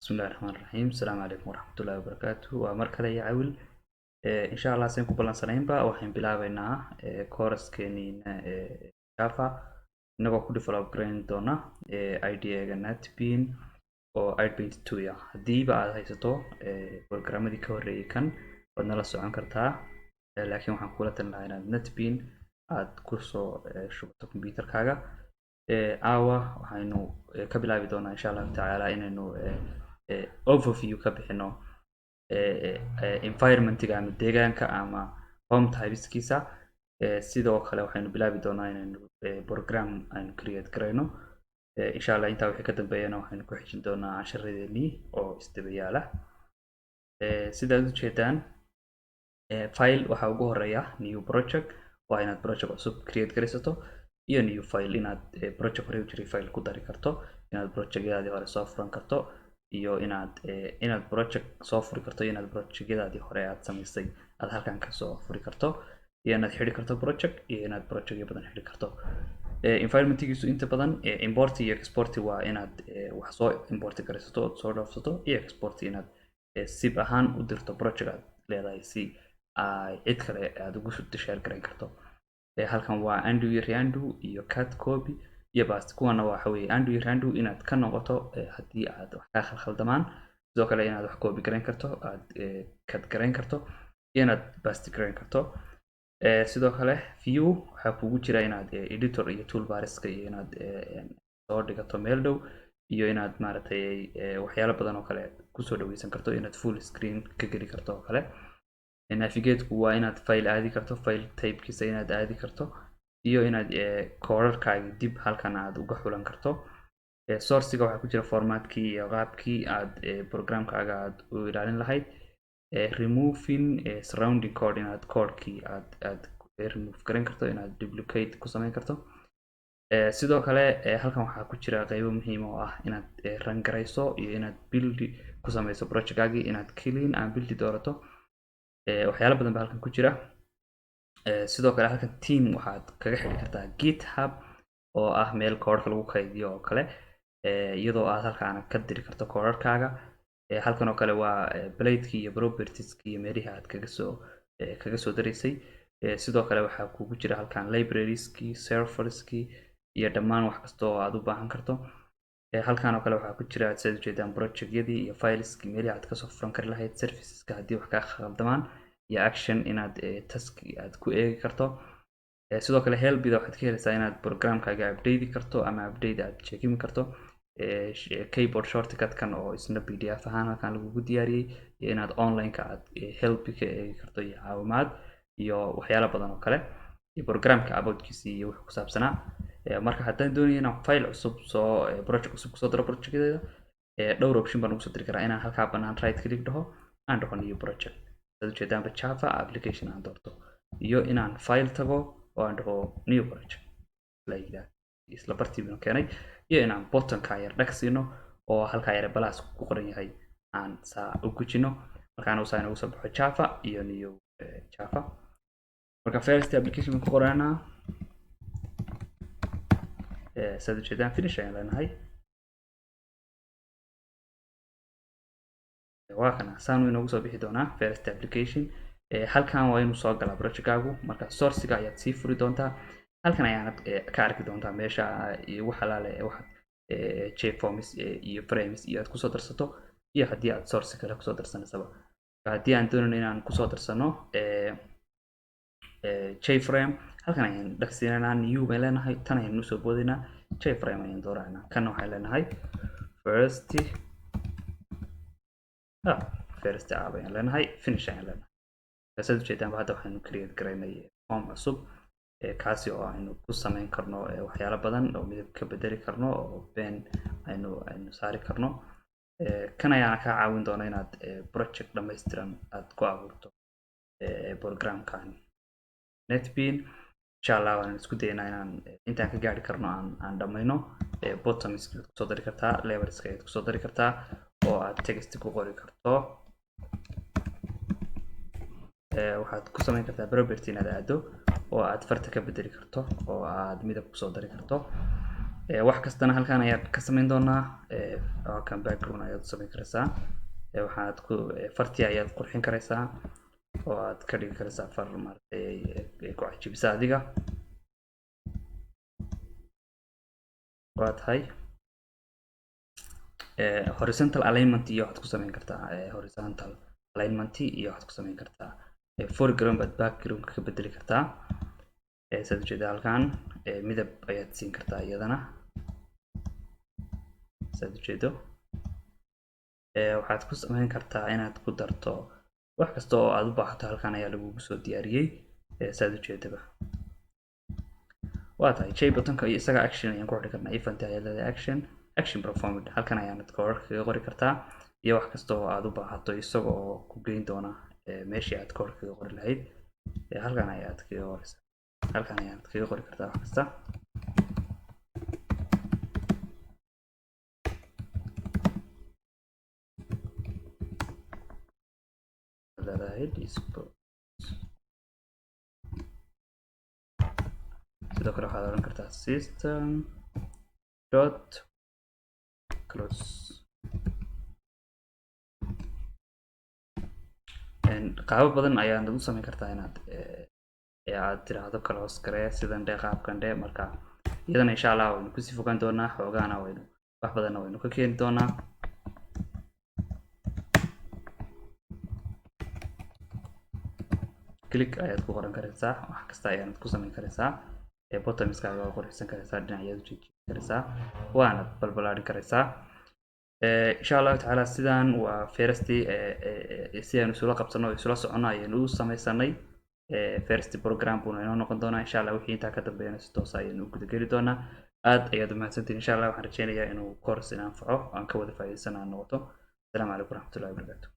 بسم الله الرحمن الرحيم السلام عليكم ورحمة الله وبركاته ومركلة يا عول إن شاء الله سين كوبلان سنين وحين بلا بينا كورس كينين شافا نقول كل فلوب جرين دونا idea نت بين أو IDP2 يا دي بعد هاي ستو برنامج دي كوري كان ودنا لسه عن كرتها لكن وحن قولة لنا نت بين عاد كورسو شو الكمبيوتر كاجا عاوة وحينو كبلا بدونا إن شاء الله تعالى إنه overview ka bixino environment-ga ama deegaanka ama home typeskiisa sidoo kale waxaynu bilaabi doonaa inaynu program aynu create garayno insha allah intaa wixii ka dambeeyana waxaynu ku xijin doonaa casharadeenii oo isdabayaala sidaad ujeedaan file waxaa ugu horeeya new project waa inaad project cusub create garaysato iyo new file inaad project hore u jiray file ku dari karto inaad projectyaadii hore soo furan karto iyo inaad project soo furi karto inaad projectyadaadii hore aad samaysay aad halkan ka soo furi karto iyo inaad xidhi karto project iyo inaad projectyo badan xidhi karto environmentgiisu inta badan import iyo export waa inaad wax soo import garaysato oo soo dhoofsato iyo export inaad zip ahaan u dirto project aad leedahay si ay cid kale aad ugu share garan karto halkan waa undo iyo reundo iyo cut copy iyo bast kuwana waxa weeye undo iyo reundo inaad ka noqoto haddii aad wax ka khaldamaan sidoo kale inaad wax copy garan karto aad cut garan karto iyo inaad bast garan karto sidoo kale view waxa kugu jira inaad editor iyo toolbarska iyo inaad soo dhigato meel dhow iyo inaad maaragtay waxyaalo badan oo kale kusoo dhaweysan karto inaad full screen ka geli karto oo kale navigate-ku waa inaad file aadi karto file typekiisa inaad aadi karto iyo inaad koodharkaaga dib halkan aad uga xulan karto sourciga waxaa ku jira formatkii iyo qaabkii aad programkaaga aad u ilaalin lahayd removing surrounding code inaad codekii aad remove garan karto inaad duplicate ku samayn karto sidoo kale halkan waxaa ku jira qaybo muhiim oo ah inaad run garayso iyo inaad build ku samayso projectkaagii inaad clean and build doorato waxyaalo badan baa halkan ku jira sidoo kale halkan team waxaad kaga xidhi kartaa github oo ah meel koodhka lagu kaydiyo oo kale iyadoo aad halkaana ka diri karto koodharkaaga halkan oo kale waa bladekii iyo propertieski iyo meelihii aad kaga soo daraysay sidoo kale waxaa kugu jira halkan librarieski serverski iyo dhammaan wax kasta oo aad u baahan karto halkan oo kale waxaa ku jira sidaad ujeedaan projectyadii iyo fileski meelihii aad kasoo furan kari lahayd serviceska haddii wax kaa khaldamaan iyo action inaad task aad ku eegi karto sidoo kale helpida waxaad ka helaysaa inaad programkaaga update karto ama update aad checkin karto keyboard shortcut kan oo isna pdf ahaan halkan lagugu diyaariyey iyo inaad online-ka aad help ka eegi karto iyo caawimaad iyo waxyaalo badan oo kale iyo programka aboutkiisa iyo wuxuu ku saabsanaa marka haddaan doonayo inaan file cusub project cusub kusoo daro projectdeeda dhowr option baan ugu soo diri karaa inaan halkaa banaan right click dhaho aan dhaho new project saad ujeedaanba java application aan doorto iyo inaan file tago oo aan dhaho new project isla bartiibinu keenay iyo inaan buttonka yar dhag siino oo halkaa yare balaas ku qoran yahay aan saa u gujino markaan usaa inagu soo baxo java iyo new java marka first application ku qoranaa saad ujeedaan finish ayaan leenahay waa kana saanu inoogu soo bixi doonaa first application halkan waa inuu soo galaa projectkaagu marka sourciga ayaad sii furi doontaa halkan ayaanad ka arki doontaa meesha iyo wax alaale waxaad jforms iyo frames iyo aad kusoo darsato iyo haddii aad source kale kusoo darsanaysaba haddii aan doonayno inaan kusoo darsano jframe halkan ayaan dhagsiinanaa new baan leenahay tan ayaan usoo boodinaa jframe ayaan dooranaa kana waxaan leenahay first app ayaan leenahay finish ayaan leenahay kasaad ujeedaanba hadda waxaynu create garaynay form cusub kaasi oo aynu ku samayn karno waxyaalo badan oo midab ka bedeli karno oo ben aynu saari karno kan ayaana kaa caawin doona inaad project dhammaystiran aad ku abuurto programkan netbean insha allah waan isku daynaa inaan intaan ka gaari karno aan dhammayno bottoms ayaad kusoo dari kartaa levelska ayaad kusoo dari kartaa oo aad text ku qori karto waxaad ku samayn kartaa property inaad aado oo aad farta ka bedeli karto oo aad midab kusoo dari karto wax kastana halkan ayaad ka samayn doonaa kan background ayaad u samayn karaysaa waxaad ku fartii ayaad qurxin karaysaa oo aad ka dhigi karaysaa far maaragtay ku cajibisa adiga waa tahay horizontal alignment iyo waxaad ku samayn kartaa horizontal alignment iyo waxaad ku samayn kartaa foreground baad background ka bedeli kartaa saad ujeeda halkan midab ayaad siin kartaa iyadana saad ujeedo waxaad ku samayn kartaa inaad ku darto wax kasta oo aad u baahato halkan ayaa lagugu soo diyaariyey saad ujeedaba waa tahay j buttonka iyo isaga action ayaan ku xidhi karnaa event ayaa leedahay action performed halkan ayaanad koodhka kaga qori kartaa iyo wax kasta oo aad u baahato isaga oo ku geyn doona meeshii aad koodhka kaga qori lahayd halkan ayaad kaga qoraysaa halkan ayaanad kaga qori kartaa wax kasta sidoo kale waxaad oran kartaa system dot close qaabo badan ayaad u samayn kartaa inaad aad tiraahdo close garee sidan dhee qaabkan dhee marka iyadana insha allah waynu kusii fogaan doonaa xoogaana waynu wax badanna waynu ka keeni doonaa click ayaad ku qoran karaysaa wax kasta ayaad ku samayn karaysaa bottomskaaga waa qurxin karaysaa dhinacyada u jeejin karaysaa waana balbalaarin karaysaa insha allahu tacaala sidan waa firstii si aynu isula qabsano oo isula socono ayaynu u samaysanay first program buu inoo noqon doonaa insha allah wixii intaa ka dambeeyana si toos ayaynu u guda geli doonaa aad ayaad u mahadsantihin insha allah waxaan rajeynayaa inuu course in anfaco aan ka wada faa'iidaysan aan noqoto asalaamu calaykum waraxmatullahi wabarakaatu